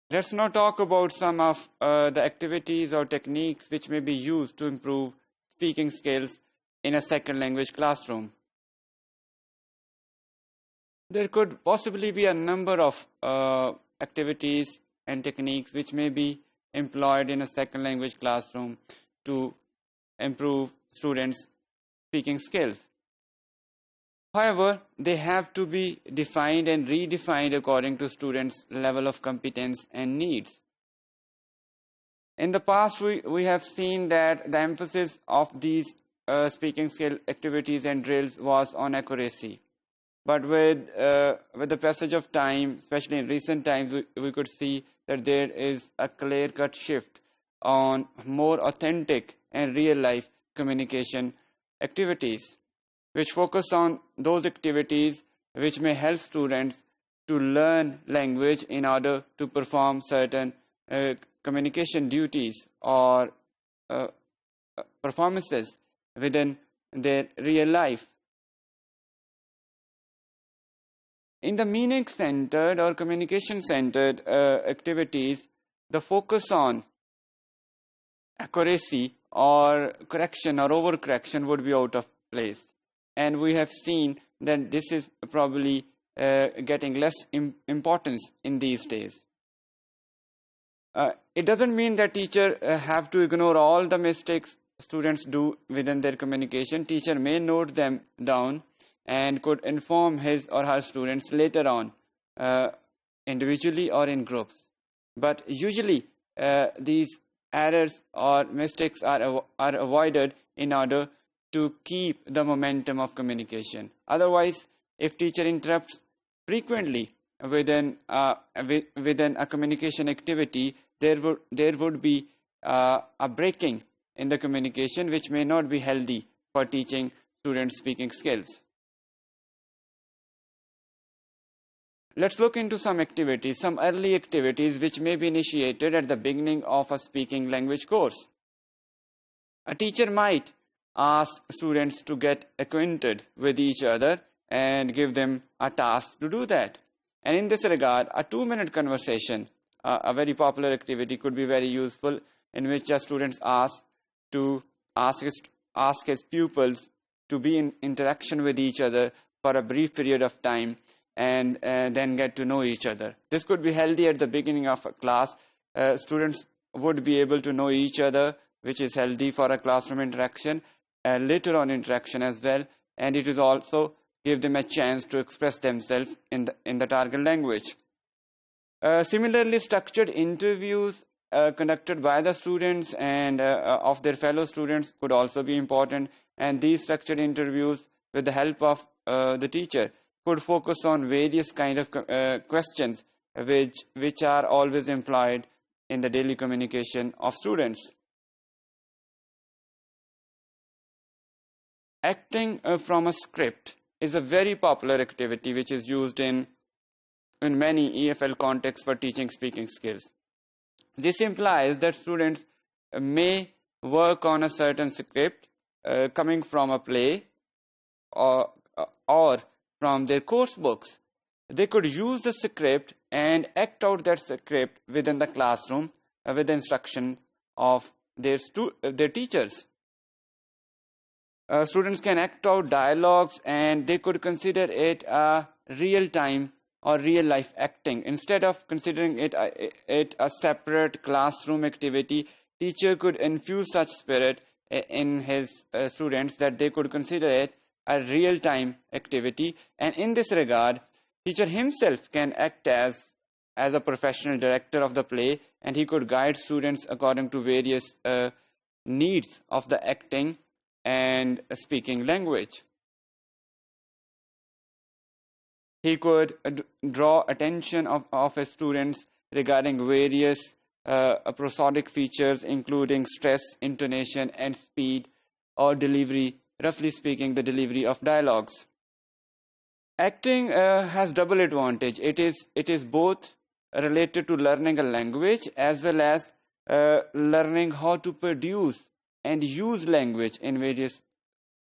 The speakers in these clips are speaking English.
Let's now talk about some of the activities or techniques which may be used to improve speaking skills in a second language classroom. There could possibly be a number of activities and techniques which may be employed in a second language classroom to improve students' speaking skills. However, they have to be defined and redefined according to students' level of competence and needs. In the past, we have seen that the emphasis of these speaking skill activities and drills was on accuracy. But with the passage of time, especially in recent times, we could see that there is a clear-cut shift on more authentic and real-life communication activities, which focus on those activities which may help students to learn language in order to perform certain communication duties or performances within their real life. In the meaning-centered or communication-centered activities, the focus on accuracy or correction or overcorrection would be out of place. And we have seen that this is probably getting less importance in these days. It doesn't mean that teachers have to ignore all the mistakes students do within their communication. Teacher may note them down and could inform his or her students later on, individually or in groups. But usually, these errors or mistakes are avoided in order to keep the momentum of communication. Otherwise, if teacher interrupts frequently within a communication activity, there would be a breaking in the communication, which may not be healthy for teaching students speaking skills. Let's look into some activities, some early activities which may be initiated at the beginning of a speaking language course. A teacher might ask students to get acquainted with each other and give them a task to do that. And in this regard, a 2-minute conversation, a very popular activity, could be very useful, in which a student asks to ask his pupils to be in interaction with each other for a brief period of time and then get to know each other. This could be healthy at the beginning of a class. Students would be able to know each other, which is healthy for a classroom interaction, later on interaction as well, and it is also give them a chance to express themselves in the target language. Similarly, structured interviews conducted by the students and of their fellow students could also be important, and these structured interviews, with the help of the teacher, could focus on various kind of questions which are always employed in the daily communication of students. Acting from a script is a very popular activity which is used in many EFL contexts for teaching speaking skills. This implies that students may work on a certain script coming from a play or from their course books. They could use the script and act out that script within the classroom with the instruction of their teachers. Students can act out dialogues, and they could consider it a real-time or real-life acting. Instead of considering it a separate classroom activity, teacher could infuse such spirit in his students that they could consider it a real-time activity. And in this regard, teacher himself can act as a professional director of the play, and he could guide students according to various needs of the acting and speaking language. He could draw attention of his students regarding various prosodic features, including stress, intonation, and speed or delivery, roughly speaking, the delivery of dialogues. Acting has double advantage. It is both related to learning a language as well as learning how to produce and use language in various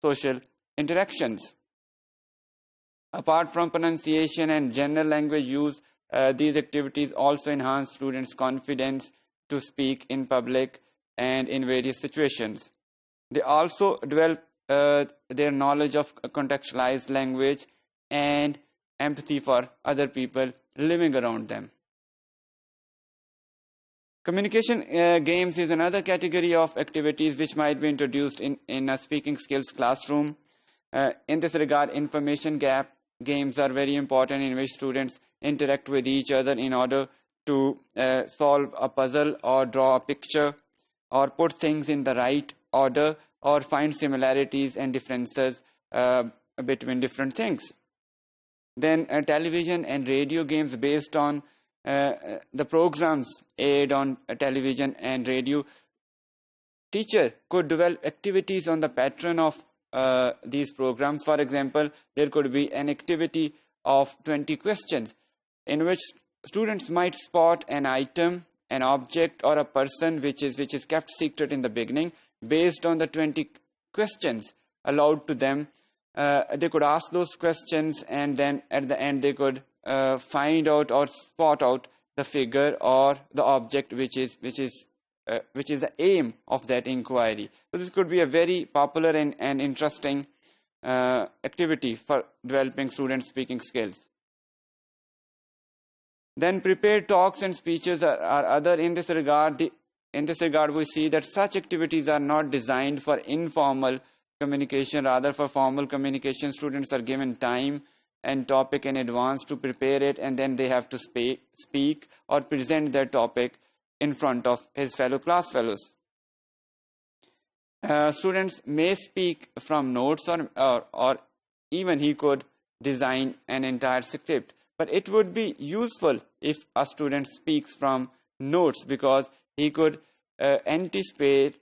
social interactions. Apart from pronunciation and general language use, these activities also enhance students' confidence to speak in public and in various situations. They also develop their knowledge of contextualized language and empathy for other people living around them. Communication games is another category of activities which might be introduced in a speaking skills classroom. In this regard, information gap games are very important, in which students interact with each other in order to solve a puzzle or draw a picture or put things in the right order or find similarities and differences between different things. Then television and radio games based on the programs aired on television and radio. Teacher could develop activities on the pattern of these programs. For example, there could be an activity of 20 questions in which students might spot an item, an object, or a person which is kept secret in the beginning. Based on the 20 questions allowed to them, they could ask those questions, and then at the end they could find out or spot out the figure or the object which is the aim of that inquiry. So this could be a very popular and interesting activity for developing students' speaking skills. Then prepared talks and speeches are other in this regard. In this regard, we see that such activities are not designed for informal communication, rather for formal communication. Students are given time and topic in advance to prepare it, and then they have to speak or present their topic in front of his fellow class fellows. Students may speak from notes or even he could design an entire script. But it would be useful if a student speaks from notes, because he could anticipate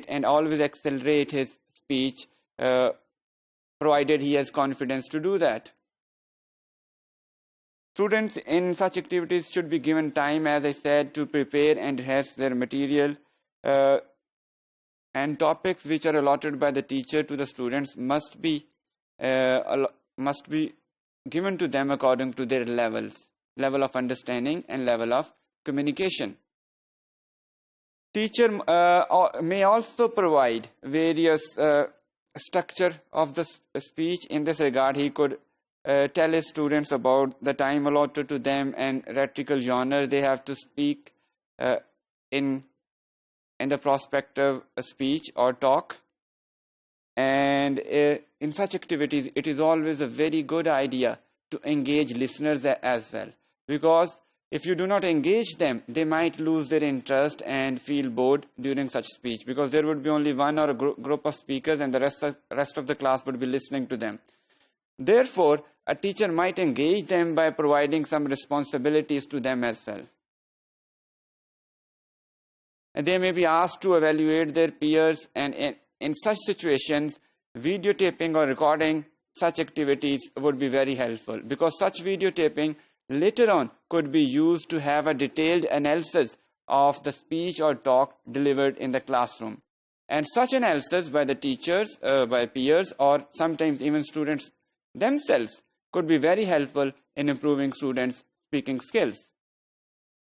and always accelerate his speech, provided he has confidence to do that. Students in such activities should be given time, as I said, to prepare and rehearse their material, and topics which are allotted by the teacher to the students must be given to them according to their level of understanding and level of communication. Teacher may also provide various structure of the speech. In this regard, he could tell his students about the time allotted to them and rhetorical genre they have to speak in the prospective speech or talk. And in such activities, it is always a very good idea to engage listeners as well, because if you do not engage them, they might lose their interest and feel bored during such speech, because there would be only one or a group of speakers and the rest of the class would be listening to them. Therefore, a teacher might engage them by providing some responsibilities to them as well. And they may be asked to evaluate their peers, and in such situations, videotaping or recording such activities would be very helpful, because such videotaping later on could be used to have a detailed analysis of the speech or talk delivered in the classroom. And such analysis by the teachers, by peers, or sometimes even students themselves could be very helpful in improving students' speaking skills.